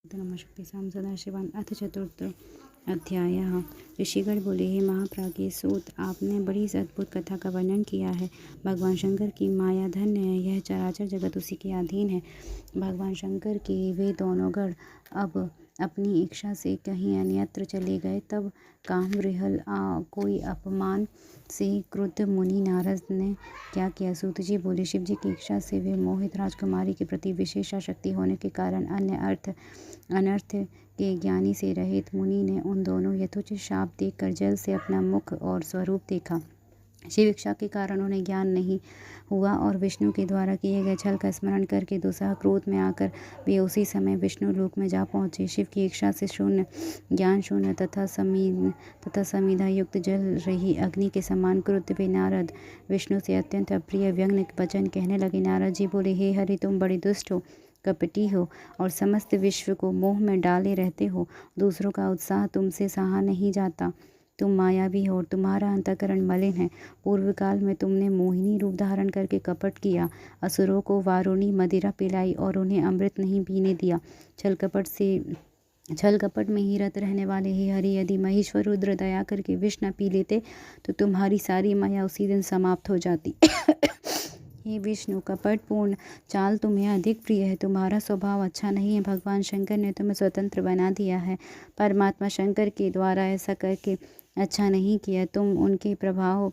नमस्ते शाम सदाशिवान अथ चतुर्थ अध्याय। ऋषिगण बोले, हे महाप्राज्ञ सूत, आपने बड़ी अद्भुत कथा का वर्णन किया है। भगवान शंकर की माया धन्य है, यह चराचर जगत उसी के अधीन है। भगवान शंकर के वे दोनों गण अब अपनी इच्छा से कहीं अन्यत्र चले गए। तब कामवृहल कोई अपमान से क्रुद्ध मुनि नारद ने क्या किया। सूत जी बोले, शिव जी की इच्छा से वे मोहित राजकुमारी के प्रति विशेष आसक्ति होने के कारण अनर्थ के ज्ञानी से रहित मुनि ने उन दोनों यथोचित शाप देकर जल से अपना मुख और स्वरूप देखा। शिव इच्छा के कारण उन्हें ज्ञान नहीं हुआ और विष्णु के द्वारा किए गए छल का स्मरण करके दुस्सह क्रोध में आकर वे उसी समय विष्णु लोक में जा पहुँचे। शिव की इच्छा से शून्य, ज्ञान शून्य तथा समिधा युक्त जल रही अग्नि के समान क्रुद्ध वे नारद विष्णु से अत्यंत अप्रिय व्यंग्य वचन कहने लगे। नारद जी बोले, हे हरि, तुम बड़े दुष्ट हो, कपटी हो और समस्त विश्व को मोह में डाले रहते हो। दूसरों का उत्साह तुमसे सहा नहीं जाता। तुम मायावी हो और तुम्हारा अंतःकरण मलिन है। पूर्व काल में तुमने मोहिनी रूप धारण करके कपट किया, असुरों को वारुणी मदिरा पिलाई और उन्हें अमृत नहीं पीने दिया। छल कपट में ही रत रहने वाले हे हरि, यदि महेश्वर रुद्र दया करके विष न पी लेते तो तुम्हारी सारी माया उसी दिन समाप्त हो जाती। हे विष्णु, कपटपूर्ण चाल तुम्हें अधिक प्रिय है। तुम्हारा स्वभाव अच्छा नहीं है। भगवान शंकर ने तुम्हें स्वतंत्र बना दिया है। परमात्मा शंकर के द्वारा ऐसा करके अच्छा नहीं किया। तुम उनके प्रभाव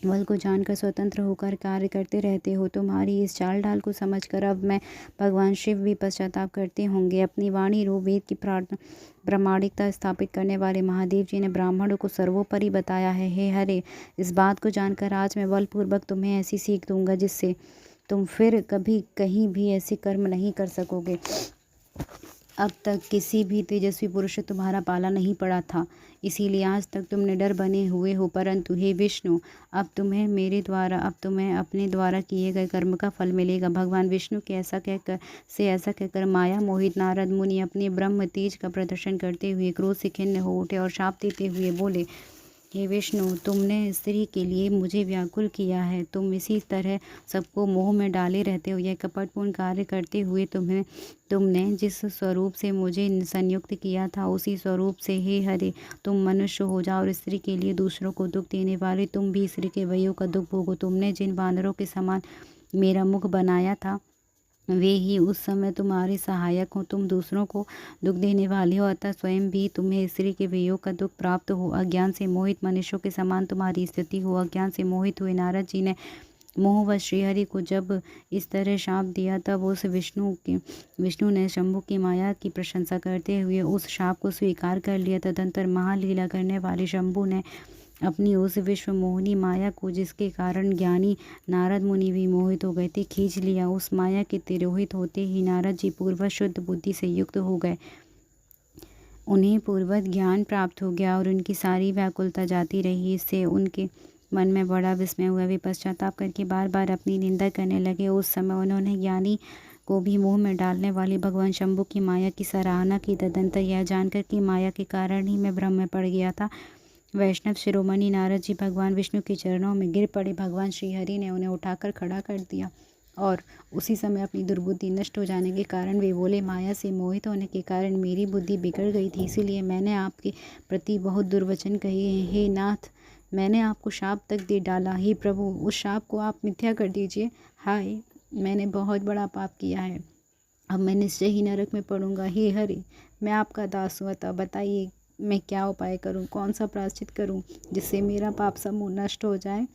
बल को जानकर स्वतंत्र होकर कार्य करते रहते हो। तुम्हारी इस चाल ढाल को समझकर अब मैं भगवान शिव भी पश्चाताप करते होंगे। अपनी वाणी रूप वेद की प्रामाणिकता स्थापित करने वाले महादेव जी ने ब्राह्मणों को सर्वोपरि बताया है। हे हरे, इस बात को जानकर आज मैं बलपूर्वक तुम्हें ऐसी सीख दूंगा जिससे तुम फिर कभी कहीं भी ऐसे कर्म नहीं कर सकोगे। अब तक किसी भी तेजस्वी पुरुष से तुम्हारा पाला नहीं पड़ा था, इसीलिए आज तक तुम निडर बने हुए हो। परंतु हे विष्णु, अब तुम्हें अपने द्वारा किए गए कर्म का फल मिलेगा। भगवान विष्णु के ऐसा कहकर माया मोहित नारद मुनि अपने ब्रह्म तेज का प्रदर्शन करते हुए क्रोध से खिन्न हो उठे और शाप देते हुए बोले, हे विष्णु, तुमने स्त्री के लिए मुझे व्याकुल किया है। तुम इसी तरह सबको मोह में डाले रहते हो। यह कपटपूर्ण कार्य करते हुए तुमने जिस स्वरूप से मुझे संयुक्त किया था उसी स्वरूप से हे हरे तुम मनुष्य हो जाओ। और स्त्री के लिए दूसरों को दुख देने वाले तुम भी स्त्री के वयों का दुख भोगो। तुमने जिन वानरों के समान मेरा मुख बनाया था वे ही उस समय तुम्हारे सहायक हो। तुम दूसरों को दुख देने वाले हो, अतः स्वयं भी तुम्हें स्त्री के वियोग का दुख प्राप्त हो। अज्ञान से मोहित मनुष्यों के समान तुम्हारी स्थिति हो। अज्ञान से मोहित हुए नारद जी ने मोहवश श्रीहरि को जब इस तरह शाप दिया, तब उस विष्णु ने शंभु की माया की प्रशंसा करते हुए उस शाप को स्वीकार कर लिया। तदंतर महालीला करने वाले शंभु ने अपनी उस विश्व मोहिनी माया को, जिसके कारण ज्ञानी नारद मुनि भी मोहित हो गए थे, खींच लिया। उस माया के तिरोहित होते ही नारद जी पूर्वत शुद्ध बुद्धि से युक्त हो गए। उन्हें पूर्वत ज्ञान प्राप्त हो गया और उनकी सारी व्याकुलता जाती रही। इससे उनके मन में बड़ा विस्मय हुआ। वे पश्चाताप करके बार बार अपनी निंदा करने लगे। उस समय उन्होंने ज्ञानी को भी मोह में डालने वाली भगवान शंभु की माया की सराहना की। तदंतर यह जानकर कि माया के कारण ही मैं भ्रम में पड़ गया था, वैष्णव शिरोमणि नारद जी भगवान विष्णु के चरणों में गिर पड़े। भगवान श्रीहरि ने उन्हें उठाकर खड़ा कर दिया और उसी समय अपनी दुर्बुद्धि नष्ट हो जाने के कारण वे बोले, माया से मोहित होने के कारण मेरी बुद्धि बिगड़ गई थी, इसीलिए मैंने आपके प्रति बहुत दुर्वचन कहे हैं। हे नाथ, मैंने आपको शाप तक दे डाला। हे प्रभु, उस शाप को आप मिथ्या कर दीजिए। हाय, मैंने बहुत बड़ा पाप किया है, अब मैं निश्चय ही नरक में पड़ूंगा। हे हरि, मैं आपका दास हूँ, अतः बताइए मैं क्या उपाय करूं, कौन सा प्रायश्चित करूं जिससे मेरा पाप समूह नष्ट हो जाए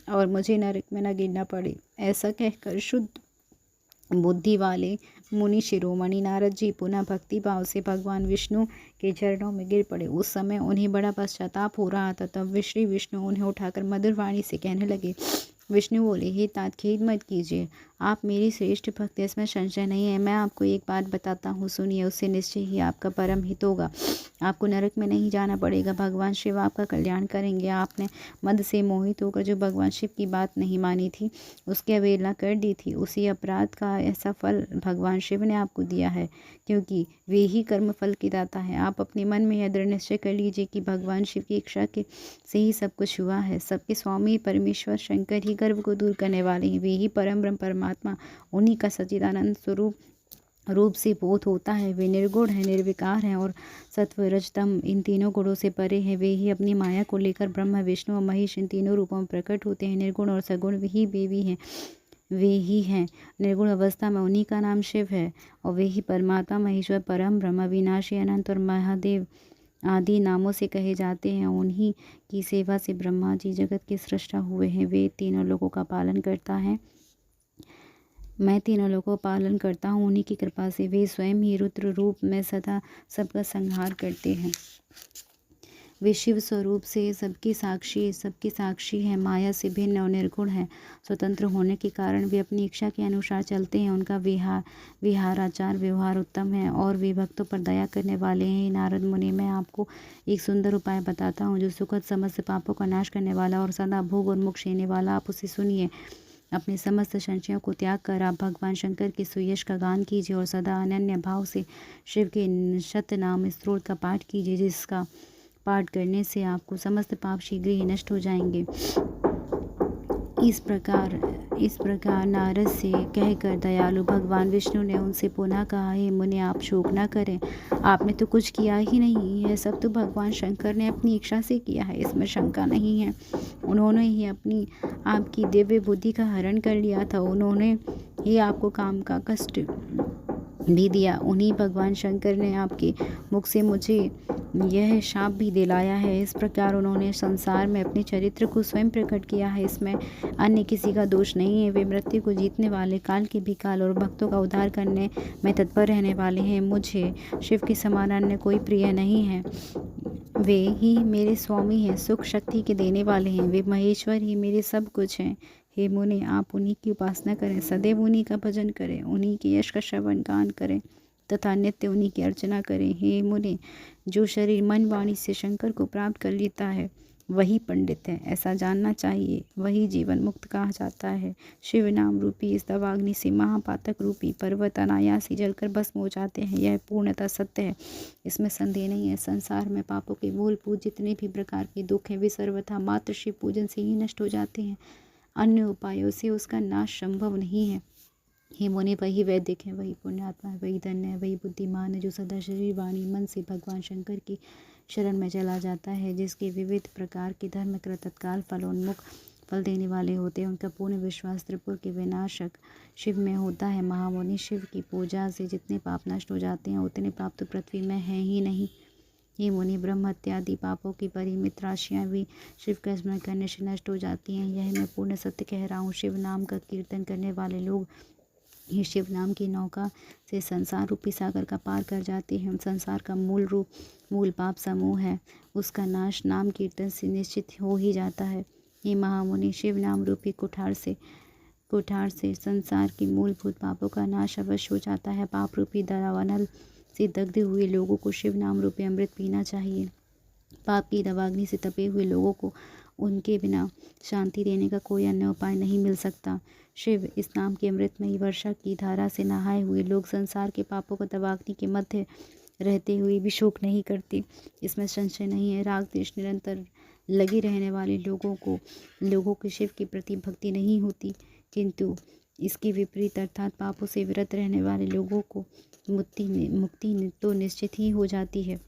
और मुझे नरक में न गिरना पड़े। ऐसा कहकर शुद्ध बुद्धि वाले मुनि शिरोमणि नारद जी पुनः भक्ति भाव से भगवान विष्णु के चरणों में गिर पड़े। उस समय उन्हें बड़ा पश्चाताप हो रहा था। तब श्री विष्णु उन्हें उठाकर मधुर वाणी से कहने लगे। विष्णु बोले, हे तात, खेद मत कीजिए, आप मेरी श्रेष्ठ भक्त, इसमें संशय नहीं है। मैं आपको एक बात बताता हूँ, सुनिए, उससे निश्चय ही आपका परम हित होगा। आपको नरक में नहीं जाना पड़ेगा, भगवान शिव आपका कल्याण करेंगे। आपने मद से मोहित होकर जो भगवान शिव की बात नहीं मानी थी, उसकी अवहेलना कर दी थी, उसी अपराध का ऐसा फल भगवान शिव ने आपको दिया है, क्योंकि वे ही कर्म फल की दाता है। आप अपने मन में यह दृढ़ निश्चय कर लीजिए कि भगवान शिव की इच्छा के से ही सब कुछ हुआ है। सबके स्वामी परमेश्वर शंकर ही गर्व को दूर करने वाले हैं। वे ही परम ब्रह्म परमात्मा, उन्हीं का सच्चिदानंद स्वरूप रूप से बोध होता है। वे निर्गुण है, निर्विकार हैं और सत्व रजतम इन तीनों गुणों से परे हैं। वे ही अपनी माया को लेकर ब्रह्मा विष्णु और महेश इन तीनों रूपों में प्रकट होते हैं। निर्गुण और सगुण ही वे भी हैं, वे ही हैं। निर्गुण अवस्था में उन्हीं का नाम शिव है और वे ही परमात्मा महेश्वर परम ब्रह्म विनाशी अनंत और महादेव आदि नामों से कहे जाते हैं। उन्हीं की सेवा से ब्रह्मा जी जगत के सृष्टा हुए हैं। वे तीनों लोगों का पालन करता है, मैं तीनों लोगों का पालन करता हूँ। उन्हीं की कृपा से वे स्वयं ही रुद्र रूप में सदा सबका संहार करते हैं। वे शिव स्वरूप से सबके साक्षी हैं, माया से भिन्न और निर्गुण हैं। स्वतंत्र होने के कारण वे अपनी इच्छा के अनुसार चलते हैं। उनका विहाराचार व्यवहार उत्तम है और वे भक्तों पर दया करने वाले हैं। नारद मुनि, मैं आपको एक सुंदर उपाय बताता हूँ जो सुखद समस्त पापों का नाश करने वाला और सदा भोग और मोक्ष देने वाला। आप उसे सुनिए। अपने समस्त संशयों को त्याग कर आप भगवान शंकर के सुयश का गान कीजिए और सदा अनन्य भाव से शिव के शत नाम स्त्रोत का पाठ कीजिए, जिसका पाठ करने से आपको समस्त पाप शीघ्र ही नष्ट हो जाएंगे। इस प्रकार नारद से कहकर दयालु भगवान विष्णु ने उनसे पुनः कहा, हे मुनि, आप शोक न करें। आपने तो कुछ किया ही नहीं है, सब तो भगवान शंकर ने अपनी इच्छा से किया है, इसमें शंका नहीं है। उन्होंने ही आपकी दिव्य बुद्धि का हरण कर लिया था। उन्होंने ही आपको काम का कष्ट भी दिया। उन्हीं भगवान शंकर ने आपके मुख से मुझे यह शाप भी दिलाया है। इस प्रकार उन्होंने संसार में अपने चरित्र को स्वयं प्रकट किया है, इसमें अन्य किसी का दोष नहीं है। वे मृत्यु को जीतने वाले, काल के भी काल और भक्तों का उद्धार करने में तत्पर रहने वाले हैं। मुझे शिव के समान अन्य कोई प्रिय नहीं है। वे ही मेरे स्वामी हैं, सुख शक्ति के देने वाले हैं। वे महेश्वर ही मेरे सब कुछ हैं। हे मुनि, आप उन्हीं की उपासना करें, सदैव उन्हीं का भजन करें, उन्हीं के यश का श्रवण गान करें तथा नित्य उन्हीं की अर्चना करें। हे मुनि, जो शरीर मन वाणी से शंकर को प्राप्त कर लेता है वही पंडित है, ऐसा जानना चाहिए। वही जीवन मुक्त कहा जाता है। शिव नाम रूपी इस दवाग्नि से महापातक रूपी पर्वत अनायास ही जलकर भस्म हो जाते हैं। यह पूर्णतः सत्य है, इसमें संदेह नहीं है। संसार में पापों के मूल पूज जितने भी प्रकार के दुख हैं वे सर्वथा मात्र शिव पूजन से ही नष्ट हो जाते हैं। अन्य उपायों से उसका नाश संभव नहीं है। हे मुनि, वही वैदिक है, वही पुण्यात्मा है, वही धन्य है, वही बुद्धिमान है जो सदा शरीर वाणी मन से भगवान शंकर की शरण में चला जाता है। जिसके विविध प्रकार के धर्म कृत तत्काल फलोन्मुख फल देने वाले होते हैं। उनका पूर्ण विश्वास त्रिपुर के विनाशक शिव में होता है। महामुनि, शिव की पूजा से जितने पाप नष्ट हो जाते हैं उतने पाप तो पृथ्वी में है ही नहीं। ये मुनि, ब्रह्म हत्या आदि पापों की परिमित राशियाँ भी शिव का स्मरण करने से नष्ट हो जाती हैं। यह मैं पूर्ण सत्य कह रहा हूँ। शिव नाम का कीर्तन करने वाले लोग ये शिव नाम की नौका से संसार रूपी सागर का पार कर जाते हैं। संसार का मूल पाप समूह है, उसका नाश नाम कीर्तन से निश्चित हो ही जाता है। ये महामुनि, शिव नाम रूपी कुठार से संसार की मूलभूत पापों का नाश अवश्य हो जाता है। पाप रूपी दावानल से दग्ध हुए लोगों को शिव नाम रूपी अमृत पीना चाहिए। पाप की दवाग्नि से तपे हुए लोगों को उनके बिना शांति देने का कोई अन्य उपाय नहीं मिल सकता। शिव इस नाम के अमृतमयी वर्षा की धारा से नहाए हुए लोग संसार के पापों को दवाग्नि के मध्य रहते हुए भी शोक नहीं करते, इसमें संशय नहीं है। राग द्वेष निरंतर लगी रहने वाले लोगों की शिव के प्रति भक्ति नहीं होती, किंतु इसके विपरीत अर्थात पापों से विरत रहने वाले लोगों को मुक्ति तो निश्चित ही हो जाती है।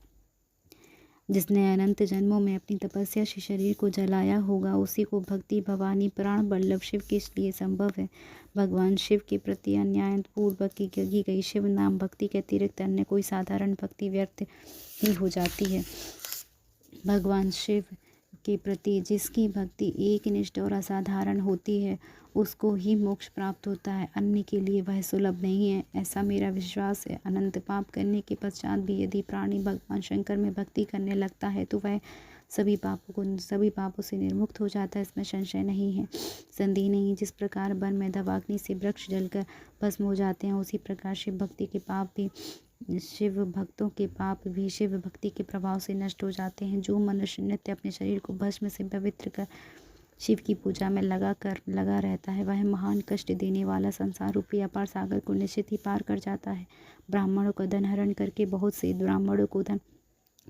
जिसने अनंत जन्मों में अपनी तपस्या से शरीर को जलाया होगा उसी को भक्ति भवानी प्राण बल्लभ शिव के लिए संभव है। भगवान शिव के प्रति अन्यायपूर्वक की गई शिव नाम भक्ति के अतिरिक्त अन्य कोई साधारण भक्ति व्यर्थ ही हो जाती है। भगवान शिव के प्रति जिसकी भक्ति एकनिष्ठ और असाधारण होती है उसको ही मोक्ष प्राप्त होता है, अन्य के लिए वह सुलभ नहीं है, ऐसा मेरा विश्वास है। अनंत पाप करने के पश्चात भी यदि प्राणी भगवान शंकर में भक्ति करने लगता है तो वह सभी पापों से निर्मुक्त हो जाता है, इसमें संशय नहीं है, संदेह नहीं। जिस प्रकार वन में दवाग्नि से वृक्ष जलकर भस्म हो जाते हैं उसी प्रकार शिव भक्तों के पाप भी शिव भक्ति के प्रभाव से नष्ट हो जाते हैं। जो मनुष्य नित्य अपने शरीर को भस्म से पवित्र कर शिव की पूजा में लगा रहता है वह महान कष्ट देने वाला संसार रूपी अपार सागर को निश्चित ही पार कर जाता है। ब्राह्मणों का धन हरण करके बहुत से ब्राह्मणों को धन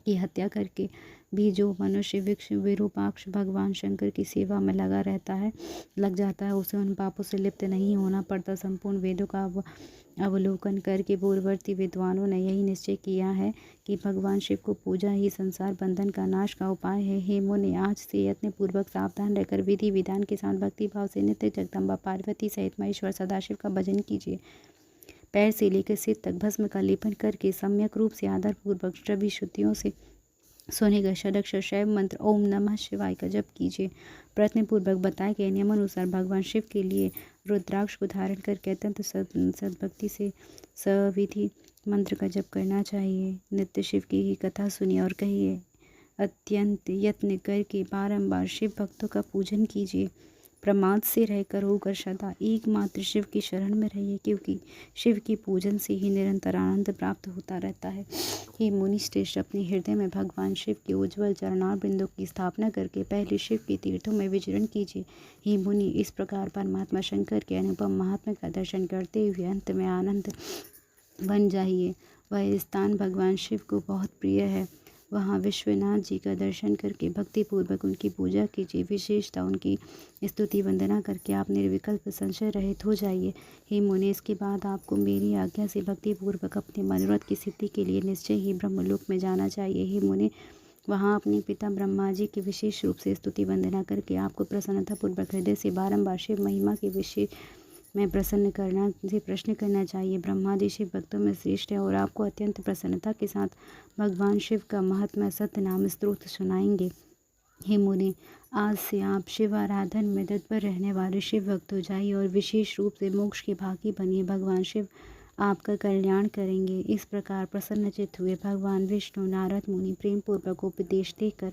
की हत्या करके भी जो मनुष्य विरूपाक्ष भगवान शंकर की सेवा में लग जाता है, उसे उन पापों से लिप्त नहीं होना पड़ता। संपूर्ण वेदों का अवलोकन करके पूर्ववर्ती विद्वानों ने यही निश्चय किया है कि भगवान शिव को पूजा ही संसार बंधन का नाश का उपाय है। हे मुनि, आज से यत्न पूर्वक सावधान रहकर विधि विधान के साथ भक्ति भाव से नित्य जगदम्बा पार्वती सहित महेश्वर सदाशिव का भजन कीजिए। पैर से लेकर सिर तक भस्म का लेपन करके सम्यक रूप से आदर पूर्वक सभी श्रुतियों से सुने गए षडक्षर शैव मंत्र ओम नमः शिवाय का जप कीजिए। प्रयत्नपूर्वक बताए गए नियमानुसार भगवान शिव के लिए रुद्राक्ष को धारण करके अत्यंत सद्भक्ति से सविधि मंत्र का जप करना चाहिए। नित्य शिव की ही कथा सुनिए और कहिए। अत्यंत यत्न करके बारंबार शिव भक्तों का पूजन कीजिए। प्रमाद से रहकर होकर सदा एकमात्र शिव की शरण में रहिए, क्योंकि शिव की पूजन से ही निरंतर आनंद प्राप्त होता रहता है। हे मुनि श्रेष्ठ, अपने हृदय में भगवान शिव के उज्ज्वल चरणार बिंदु की स्थापना करके पहले शिव के तीर्थों में विचरण कीजिए। हे मुनि, इस प्रकार परमात्मा शंकर के अनुपम महात्मा का दर्शन करते हुए अंत में आनंद बन जाइए। वह स्थान भगवान शिव को बहुत प्रिय है। वहाँ विश्वनाथ जी का दर्शन करके भक्तिपूर्वक उनकी पूजा कीजिए। विशेषता उनकी स्तुति वंदना करके आप निर्विकल्प संशय रहित हो जाइए। हे मुनि, इसके बाद आपको मेरी आज्ञा से भक्तिपूर्वक अपने मनोरथ की सिद्धि के लिए निश्चय ही ब्रह्मलोक में जाना चाहिए। हे मुनि, वहाँ अपने पिता ब्रह्मा जी की विशेष रूप से स्तुति वंदना करके आपको प्रसन्नतापूर्वक हृदय से बारंबार शिव महिमा के विषय में प्रश्न करना चाहिए। ब्रह्मा जी शिव भक्तों में श्रेष्ठ है और आपको अत्यंत प्रसन्नता के साथ भगवान शिव का महात्मा सत्य नाम स्तोत्र सुनाएंगे। हे मुनि, आज से आप शिव आराधन में तत्पर रहने वाले शिव भक्त हो जाइए और विशेष रूप से मोक्ष के भागी बनिए। भगवान शिव आपका कल्याण करेंगे। इस प्रकार प्रसन्नचित्त हुए भगवान विष्णु नारद मुनि प्रेम पूर्वक उपदेश देकर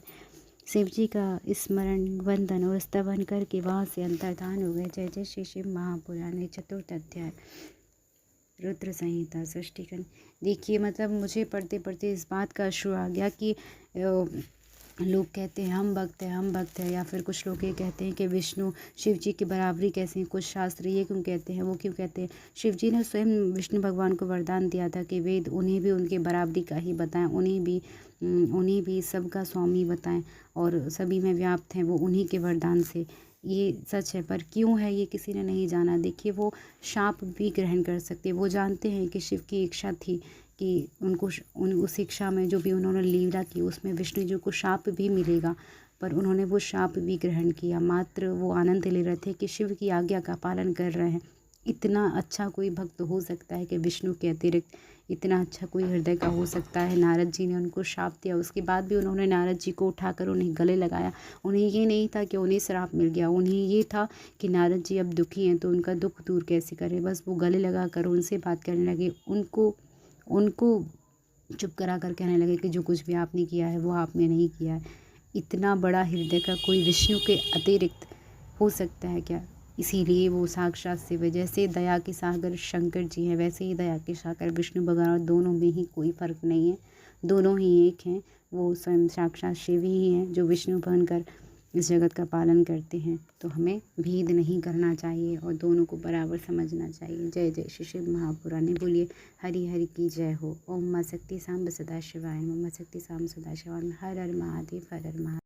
शिव जी का स्मरण वंदन और स्तवन करके वहाँ से अंतर्धान हो गए। जय जय श्री शिव महापुराण चतुर्थ अध्याय रुद्र संहिता षष्ठीकरण। देखिए, मतलब मुझे पढ़ते पढ़ते इस बात का अश्रु आ गया कि लोग कहते हैं हम भक्त हैं, या फिर कुछ लोग ये कहते हैं कि विष्णु शिव जी की बराबरी कैसे हैं। कुछ शास्त्र ये क्यों कहते हैं, वो क्यों कहते हैं। शिव जी ने स्वयं विष्णु भगवान को वरदान दिया था कि वेद उन्हें भी उनके बराबरी का ही बताएं, उन्हें भी सबका स्वामी बताएं और सभी में व्याप्त हैं वो उन्हीं के वरदान से। ये सच है, पर क्यों है ये किसी ने नहीं जाना। देखिए, वो शाप भी ग्रहण कर सकते। वो जानते हैं कि शिव की इच्छा थी कि उनको उस शिक्षा में जो भी उन्होंने लीला की उसमें विष्णु जी को शाप भी मिलेगा, पर उन्होंने वो शाप भी ग्रहण किया। मात्र वो आनंद ले रहे थे कि शिव की आज्ञा का पालन कर रहे हैं। इतना अच्छा कोई भक्त हो सकता है कि विष्णु के अतिरिक्त इतना अच्छा कोई हृदय का हो सकता है। नारद जी ने उनको शाप दिया, उसके बाद भी उन्होंने नारद जी को उठाकर उन्हें गले लगाया। उन्हें ये नहीं था कि उन्हें श्राप मिल गया, उन्हें ये था कि नारद जी अब दुखी हैं तो उनका दुख दूर कैसे करें। बस वो गले लगाकर उनसे बात करने लगे, उनको चुप करा कर कहने लगे कि जो कुछ भी आपने किया है वो आपने नहीं किया है। इतना बड़ा हृदय का कोई विष्णु के अतिरिक्त हो सकता है क्या। इसीलिए वो साक्षात शिव, जैसे दया के सागर शंकर जी हैं वैसे ही दया के सागर विष्णु भगवान, और दोनों में ही कोई फ़र्क नहीं है, दोनों ही एक हैं। वो स्वयं साक्षात शिव ही हैं जो विष्णु बनकर इस जगत का पालन करते हैं। तो हमें भेद नहीं करना चाहिए और दोनों को बराबर समझना चाहिए। जय जय श्री शिव महापुराण। बोलिए हरि हरि की जय हो। ओम मां शक्ति सांब सदा शिवाय, ओम मां शक्ति सांब सदा शिवाय, हर हर महादेव, हर हर महादेव।